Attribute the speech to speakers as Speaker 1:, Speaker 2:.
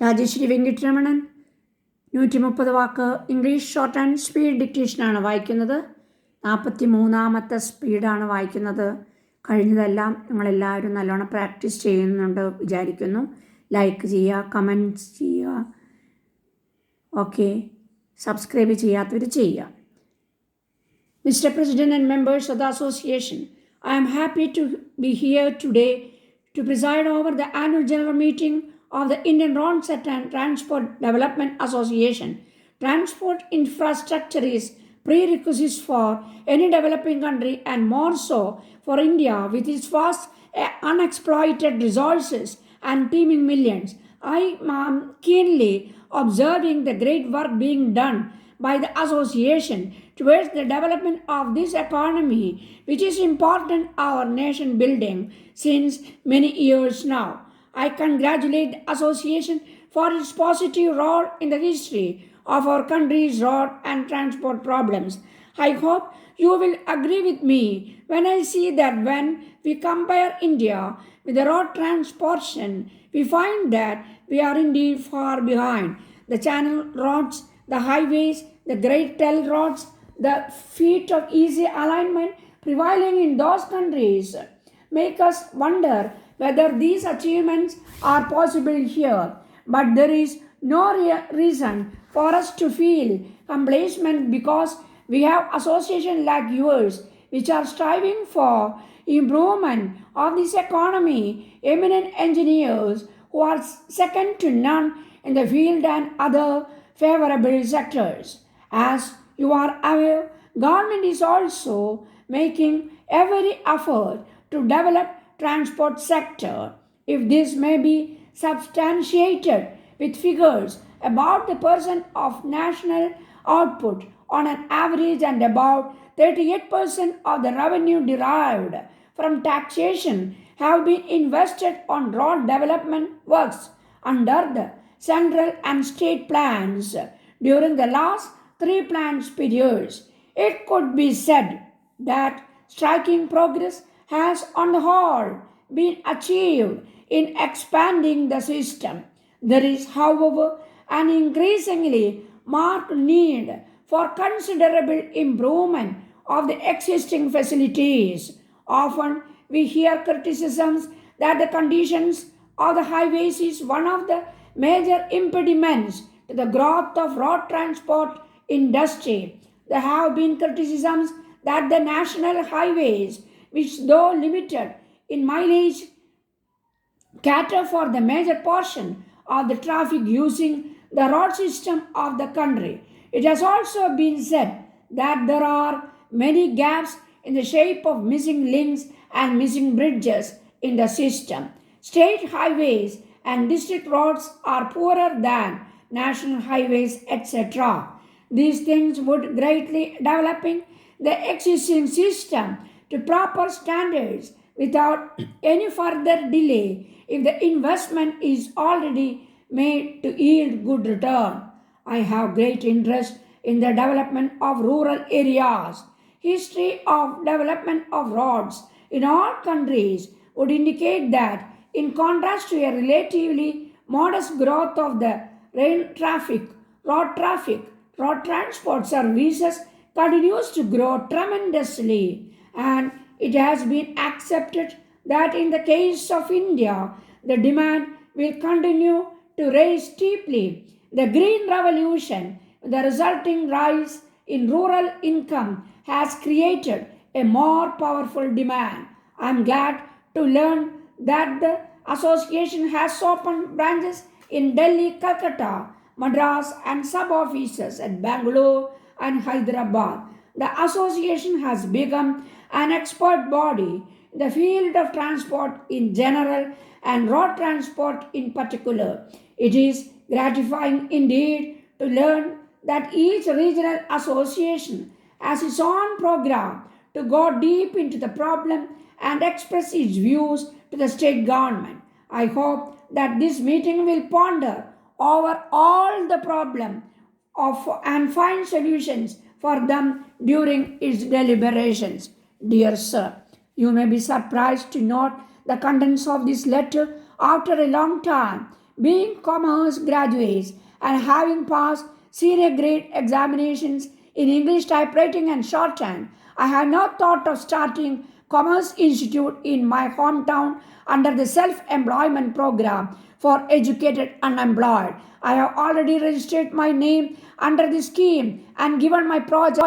Speaker 1: രാജശ്രീ വെങ്കിട്ടരമണൻ 130 വാക്ക് English short and speed ഡിക്റ്റേഷനാണ് വായിക്കുന്നത്. 43ാമത്തെ സ്പീഡാണ് വായിക്കുന്നത്. കഴിഞ്ഞതെല്ലാം നിങ്ങളെല്ലാവരും നല്ലോണം പ്രാക്ടീസ് ചെയ്യുന്നുണ്ട് വിചാരിക്കുന്നു. ലൈക്ക് ചെയ്യുക, കമൻറ്റ്സ് ചെയ്യുക, ഓക്കെ. സബ്സ്ക്രൈബ് ചെയ്യാത്തവർ ചെയ്യുക. Mr. President and members of the association, I am happy to be here today to preside over the annual general meeting of the Indian Road and Transport Development Association. Transport infrastructure is prerequisite for any developing country and more so for India with its vast unexploited resources and teeming millions. I am keenly observing the great work being done by the association towards the development of this economy, which is important our nation building since many years now. I congratulate the association for its positive role in the history of our country's road and transport problems. I hope you will agree with me when I see that when we compare India with the road transportation, we find that we are indeed far behind. The channel roads, the highways, the great toll roads, the feat of easy alignment prevailing in those countries make us wonder whether these achievements are possible here. But there is no reason for us to feel complacent because we have associations like yours which are striving for improvement of this economy, eminent engineers who are second to none in the field and other favorable sectors. As you are aware, government is also making every effort to develop transport sector. If this may be substantiated with figures about the percent of national output on an average and about 38% of the revenue derived from taxation have been invested on road development works under the central and state plans during the last 3 planned periods, it could be said that striking progress has on the whole been achieved in expanding the system. There is, however, an increasingly marked need for considerable improvement of the existing facilities. Often we hear criticisms that the conditions of the highways is one of the major impediments to the growth of road transport industry. There have been criticisms that the national highways, which though limited in mileage, cater for the major portion of the traffic using the road system of the country. It has also been said that there are many gaps in the shape of missing links and missing bridges in the system. State highways and district roads are poorer than national highways, etc. These things would greatly developing the existing system to proper standards without any further delay if the investment is already made to yield good return. I have great interest in the development of rural areas. History of development of roads in all countries would indicate that in contrast to a relatively modest growth of the road transport services continues to grow tremendously, and it has been accepted that in the case of India, the demand will continue to rise steeply. The Green Revolution, the resulting rise in rural income, has created a more powerful demand. I am glad to learn that the association has opened branches in Delhi, Calcutta, Madras, and sub-offices at Bangalore and Hyderabad. The association has become an expert body in the field of transport in general and road transport in particular. It is gratifying indeed to learn that each regional association has its own program to go deep into the problem and express its views to the state government. I hope that this meeting will ponder over all the problem and find solutions for them during its deliberations. Dear sir, you may be surprised to note the contents of this letter after a long time being commerce graduates and having passed senior grade examinations in English typewriting and shorthand, I have now thought of starting Commerce Institute in my hometown under the self-employment program for educated unemployed. I have already registered my name under the scheme and given my project